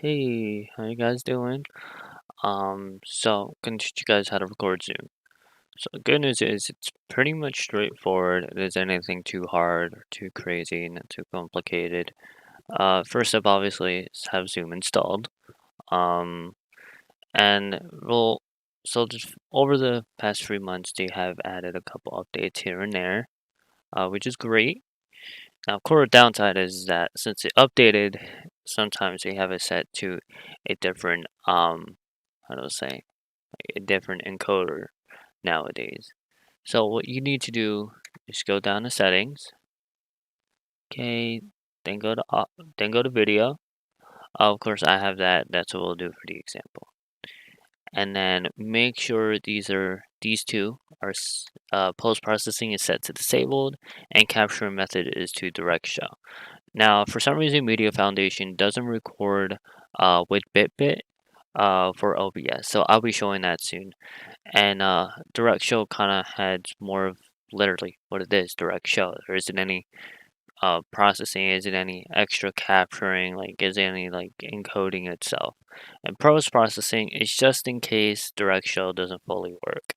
Hey, how you guys doing? Gonna teach you guys how to record Zoom. So the good news is it's pretty much straightforward. It isn't anything too hard or too crazy, not too complicated. First step obviously is have Zoom installed. Um, and we'll just over the past 3 months they have added a couple updates here and there, which is great. Now, core downside is that since it updated, sometimes they have it set to a different how do I say, a different encoder nowadays. So what you need to do is go down to settings, okay, then go to video. Of course, I have that. That's what we'll do for the example. And then make sure these two are post processing is set to disabled, and capture method is to direct show. Now, for some reason, Media Foundation doesn't record with BitBit for OBS, so I'll be showing that soon. And direct show kind of has more of literally what it is, direct show. There isn't any processing, isn't any extra capturing, like isn't any like encoding itself. And post processing is just in case direct show doesn't fully work.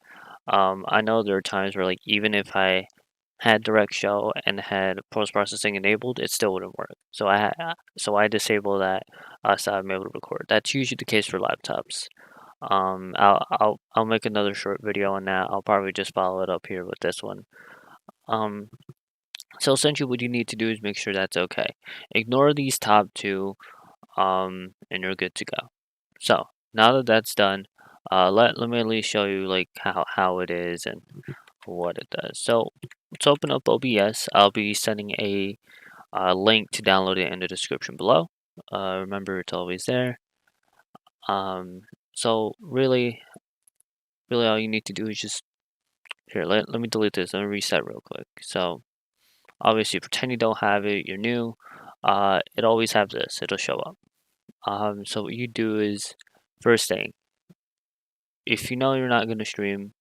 I know there are times where like even if I had direct show and had post processing enabled, it still wouldn't work. So I disable that so I'm able to record. That's usually the case for laptops. I'll make another short video on that. I'll probably just follow it up here with this one. Um, so essentially what you need to do is make sure that's okay. Ignore these top two, and you're good to go. So now that that's done, let me at least show you like how it is and what it does. So let's open up OBS. I'll be sending a link to download it in the description below. Remember, it's always there. So really all you need to do is just here. Let me delete this. Let me reset real quick. So obviously, pretend you don't have it. You're new. It always have this. It'll show up. So what you do is first thing, if you know you're not gonna stream,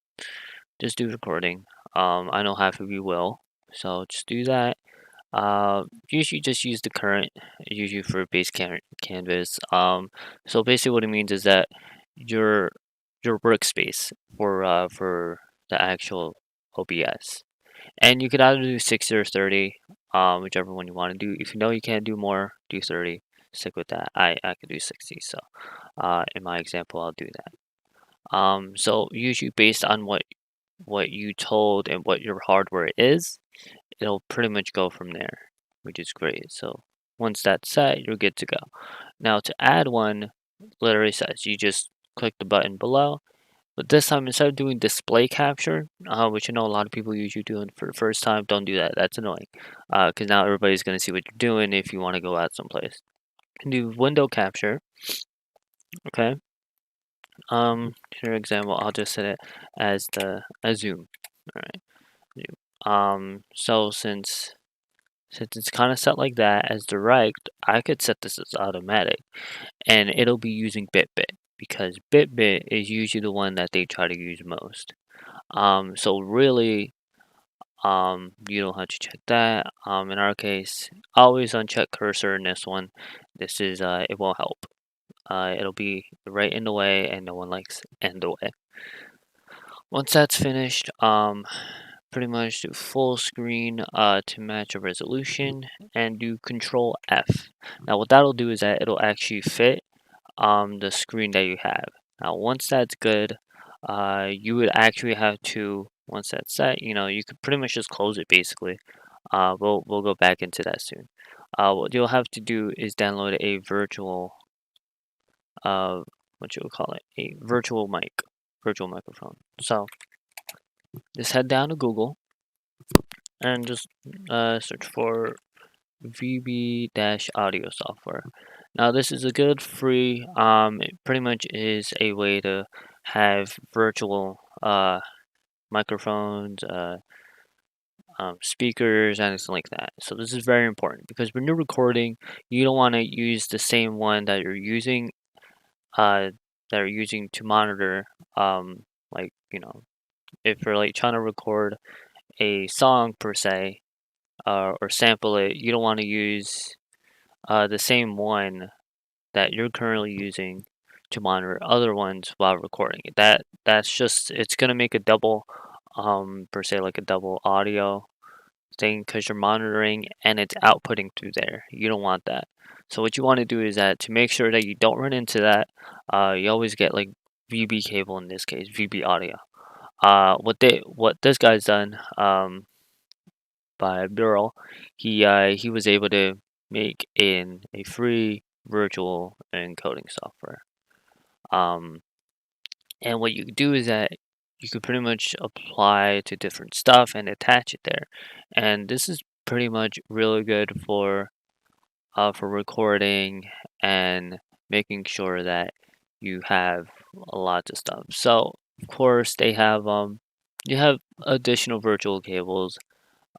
just do recording. I know half of you will, so just do that. Usually just use the current, usually for base canvas. So basically what it means is that your your workspace for the actual OBS, and you could either do 60 or 30, whichever one you want to do. If you know you can't do more, do 30. Stick with that. I could do 60, so in my example, I'll do that. So usually based on what you told and what your hardware is, it'll pretty much go from there, which is great. So once that's set, you're good to go. Now to add one, literally says you just click the button below, but this time instead of doing display capture, which I know a lot of people usually doing for the first time, don't do that. That's annoying, because now everybody's gonna see what you're doing if you want to go out someplace. You can do window capture, okay? For example, I'll just set it as zoom. All right, zoom. So since it's kind of set like that as direct, I could set this as automatic, and it'll be using BitBit because BitBit is usually the one that they try to use most. So really, you don't have to check that. In our case, always uncheck cursor in this one. This is it won't help. It'll be right in the way, and no one likes in the way. Once that's finished, pretty much do full screen to match a resolution, and do Control F. Now what that'll do is that it'll actually fit the screen that you have. Now once that's good, you would actually have to, once that's set, you could pretty much just close it basically. We'll go back into that soon. What you'll have to do is download a virtual what you would call it, a virtual microphone. So just head down to Google and just search for VB-audio software. Now this is a good free, it pretty much is a way to have virtual microphones, speakers, anything like that. So this is very important because when you're recording, you don't want to use the same one that you're using to monitor, like if you're like trying to record a song per se, or sample it, you don't want to use the same one that you're currently using to monitor other ones while recording it. That's just it's gonna make a double per se like a double audio thing because you're monitoring and it's outputting through there. You don't want that. So what you want to do is that to make sure that you don't run into that, you always get like VB cable in this case, VB audio. What this guy's done by Burl, he was able to make in a free virtual encoding software. Um, and what you do is that you could pretty much apply to different stuff and attach it there. And this is pretty much really good for recording and making sure that you have lots of stuff. So of course they have you have additional virtual cables.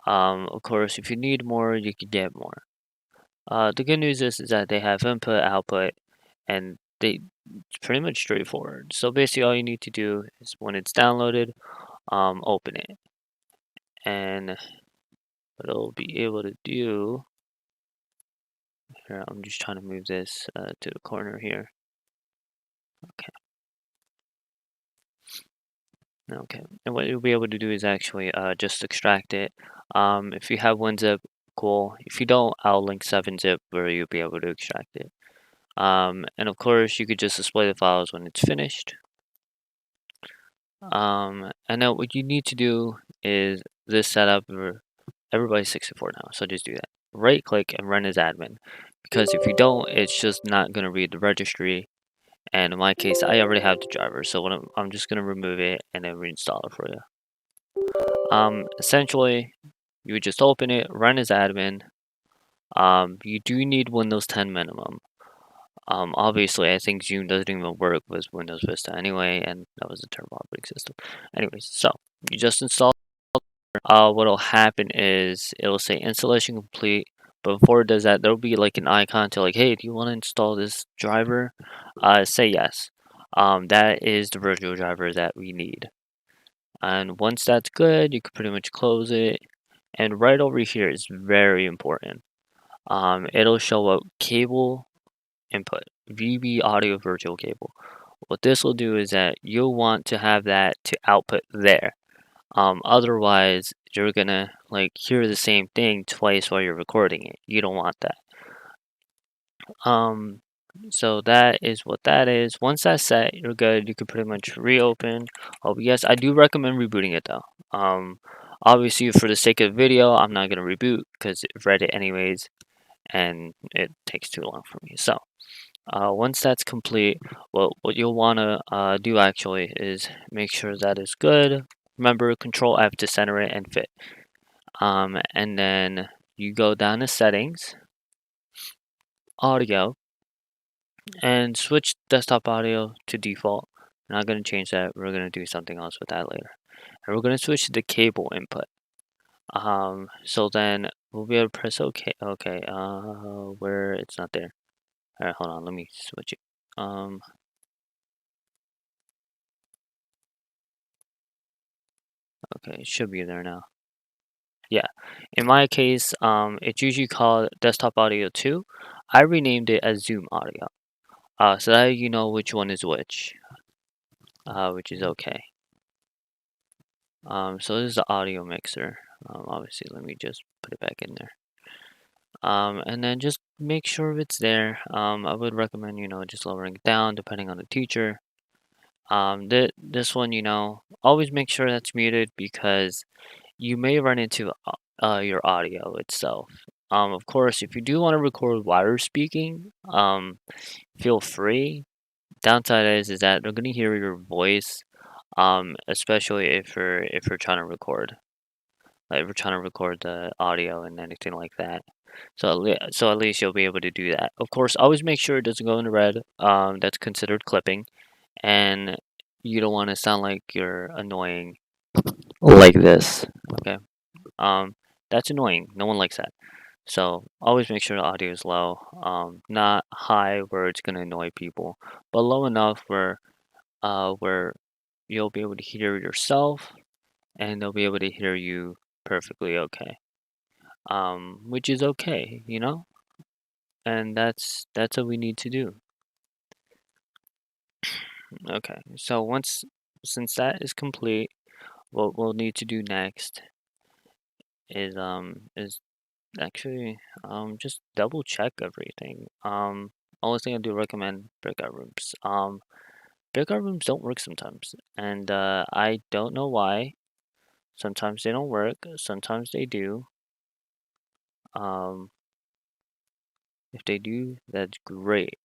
Of course, if you need more, you can get more. The good news is that they have input, output, and it's pretty much straightforward. So basically, all you need to do is when it's downloaded, open it, and what it'll be able to do. Here, I'm just trying to move this to the corner here. Okay. Okay. And what you'll be able to do is actually just extract it. If you have WinZip, cool. If you don't, I'll link 7-zip where you'll be able to extract it. And of course, you could just display the files when it's finished. And now what you need to do is this setup for everybody's 64 now, so just do that. Right click and run as admin. Because if you don't, it's just not going to read the registry. And in my case, I already have the driver, so what I'm just going to remove it and then reinstall it for you. Essentially, you would just open it, run as admin. You do need Windows 10 minimum. Obviously, I think Zoom doesn't even work with Windows Vista anyway, and that was a terrible operating system. Anyways, so you just install. What'll happen is it'll say installation complete. But before it does that, there'll be like an icon to like, hey, do you want to install this driver? Say yes. That is the virtual driver that we need. And once that's good, you can pretty much close it. And right over here is very important. It'll show up cable input, VB audio virtual cable. What this will do is that you'll want to have that to output there. Otherwise, you're gonna like hear the same thing twice while you're recording it. You don't want that. So that is what that is. Once that's set, you're good. You can pretty much reopen OBS. I do recommend rebooting it though. Obviously for the sake of the video, I'm not gonna reboot because I've read it anyways, and it takes too long for me. So once that's complete, what you'll want to do actually is make sure that is good. Remember, Control F to center it and fit. And then you go down to Settings, Audio, and switch desktop audio to default. We're not going to change that. We're going to do something else with that later. And we're going to switch to the cable input. So then we'll be able to press OK. Okay, where it's not there. All right, hold on. Let me switch it. Okay, it should be there now. Yeah, in my case, it's usually called desktop audio 2. I renamed it as Zoom audio. So that you know which one is which is okay. So this is the audio mixer. Obviously, let me just put it back in there. And then just make sure it's there. I would recommend, just lowering it down depending on the teacher. This one, always make sure that's muted because you may run into your audio itself. Of course, if you do want to record while you're speaking, feel free. Downside is that they're gonna hear your voice, especially if you're trying to record, like if we're trying to record the audio and anything like that. So at least you'll be able to do that. Of course, always make sure it doesn't go into red. That's considered clipping, and you don't want to sound like you're annoying like this. Okay. That's annoying. No one likes that. So always make sure the audio is low. Not high where it's gonna annoy people, but low enough where you'll be able to hear yourself and they'll be able to hear you perfectly okay. Which is okay, And that's what we need to do. Okay, so since that is complete, what we'll need to do next is actually just double check everything. Only thing I do recommend breakout rooms. Breakout rooms don't work sometimes, and I don't know why. Sometimes they don't work, sometimes they do. Um, if they do, that's great.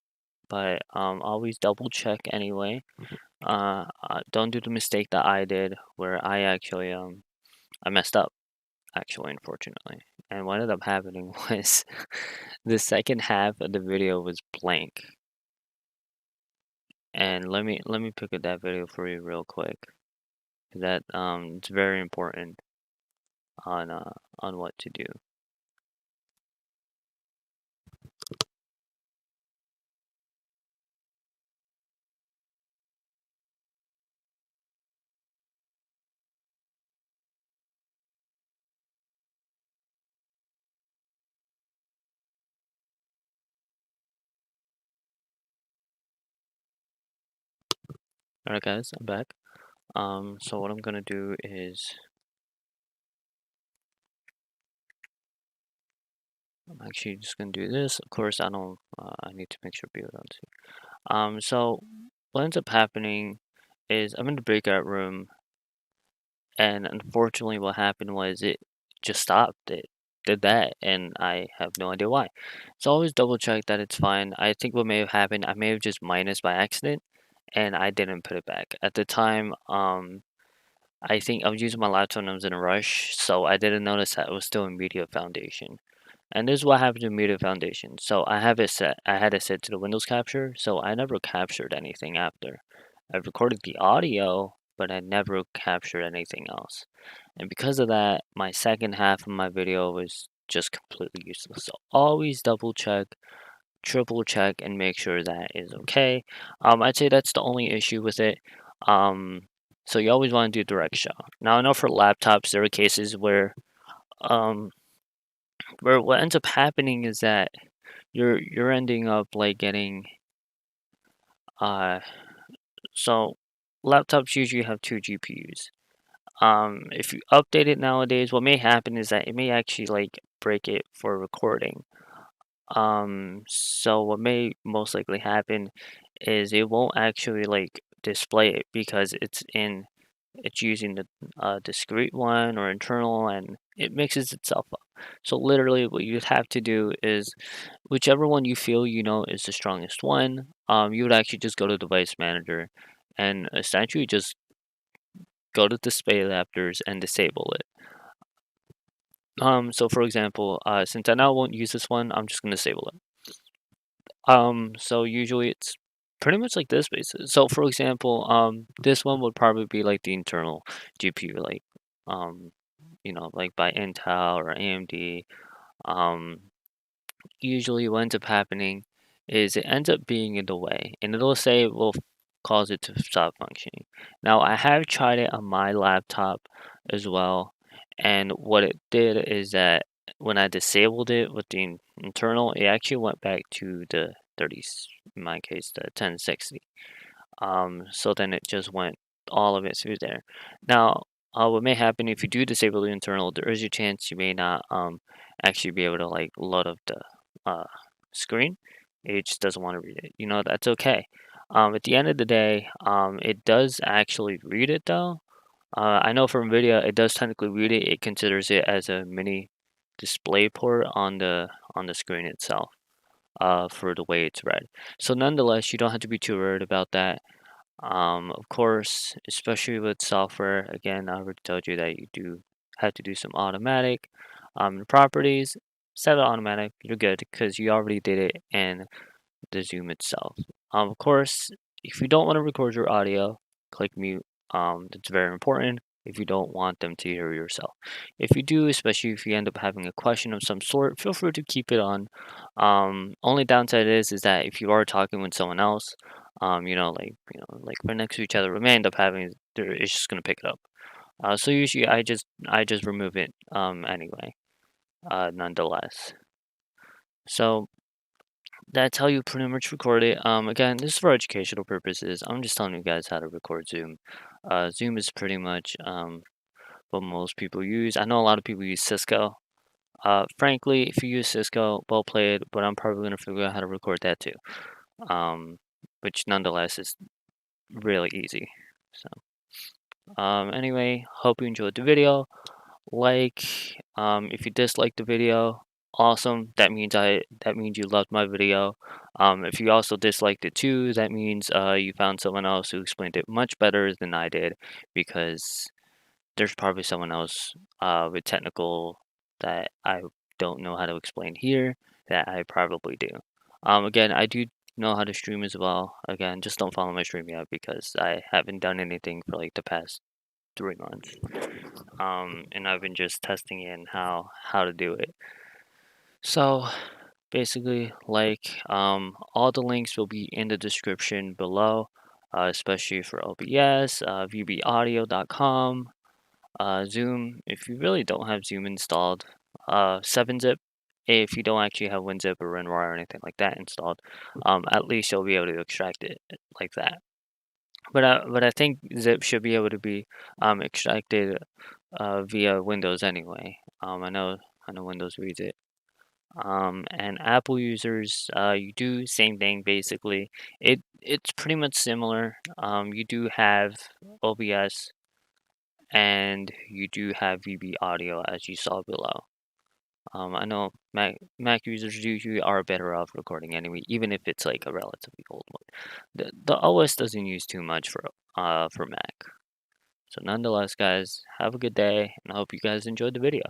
But always double check anyway. Don't do the mistake that I did, where I actually I messed up actually, unfortunately. And what ended up happening was the second half of the video was blank. And let me pick up that video for you real quick. That it's very important on what to do. Alright guys, I'm back. So what I'm gonna do is I'm actually just gonna do this. Of course, I don't. I need to make sure people don't see. So what ends up happening is I'm in the breakout room, and unfortunately, what happened was it just stopped. It did that, and I have no idea why. So always double check that it's fine. I think what may have happened, I may have just minus by accident, and I didn't put it back at the time. I think I was using my laptop and I was in a rush, so I didn't notice that it was still in Media Foundation. And this is what happens in Media Foundation. So I have it set. I had it set to the Windows capture, so I never captured anything after. I recorded the audio, but I never captured anything else. And because of that, my second half of my video was just completely useless. So always double check, triple check, and make sure that is okay. I'd say that's the only issue with it. So you always want to do direct shot. Now I know for laptops there are cases um where what ends up happening is that you're ending up like getting uh so laptops usually have two GPUs. If you update it nowadays, what may happen is that it may actually like break it for recording. So what may most likely happen is it won't actually like display it because it's using the discrete one or internal and it mixes itself up. So literally what you'd have to do is whichever one you feel you know is the strongest one, you would actually just go to device manager and essentially just go to display adapters and disable it. So for example, since I now won't use this one, I'm just gonna disable it. So usually it's pretty much like this basis. So for example, this one would probably be like the internal GPU, like um, like by Intel or AMD. Um, Usually what ends up happening is it ends up being in the way, and it'll say it will cause it to stop functioning. Now I have tried it on my laptop as well, and what it did is that when I disabled it with the internal, it actually went back to the 30s, in my case, the 1060. So then it just went all of it through there. Now, what may happen if you do disable the internal, there is a chance you may not actually be able to like load up the uh, screen. It just doesn't want to read it. That's okay. At the end of the day, it does actually read it though. I know from NVIDIA, it does technically read it. It considers it as a mini display port on the screen itself. For the way it's read. So nonetheless, you don't have to be too worried about that. Of course, especially with software, again, I already told you that you do have to do some automatic properties. Set it automatic, you're good because you already did it in the Zoom itself. Of course, if you don't want to record your audio, click mute. That's very important if you don't want them to hear yourself. If you do, especially if you end up having a question of some sort, feel free to keep it on. Only downside is that if you are talking with someone else, like right next to each other, we may end up having it's just gonna pick it up. So usually I just remove it anyway. Nonetheless. So that's how you pretty much record it. Again, this is for educational purposes. I'm just telling you guys how to record Zoom. Zoom is pretty much what most people use. I know a lot of people use Cisco. Frankly, if you use Cisco, well played, but I'm probably gonna figure out how to record that too. Um, which nonetheless is really easy. So, anyway, hope you enjoyed the video. Like, if you dislike the video, awesome. That means you loved my video. If you also disliked it too, that means you found someone else who explained it much better than I did, because there's probably someone else with technical that I don't know how to explain here that I probably do. Again, I do know how to stream as well. Again, just don't follow my stream yet because I haven't done anything for like the past 3 months. And I've been just testing in how to do it. So basically, like, all the links will be in the description below, especially for OBS, vbaudio.com, Zoom. If you really don't have Zoom installed, 7-zip. If you don't actually have WinZip or WinRAR or anything like that installed, at least you'll be able to extract it like that. But I think zip should be able to be extracted via Windows anyway. I know Windows reads it. And Apple users, you do same thing basically. It's pretty much similar. You do have OBS and you do have VB audio as you saw below. I know Mac users usually are better off recording anyway, even if it's like a relatively old one. The OS doesn't use too much for Mac. So nonetheless, guys, have a good day, and I hope you guys enjoyed the video.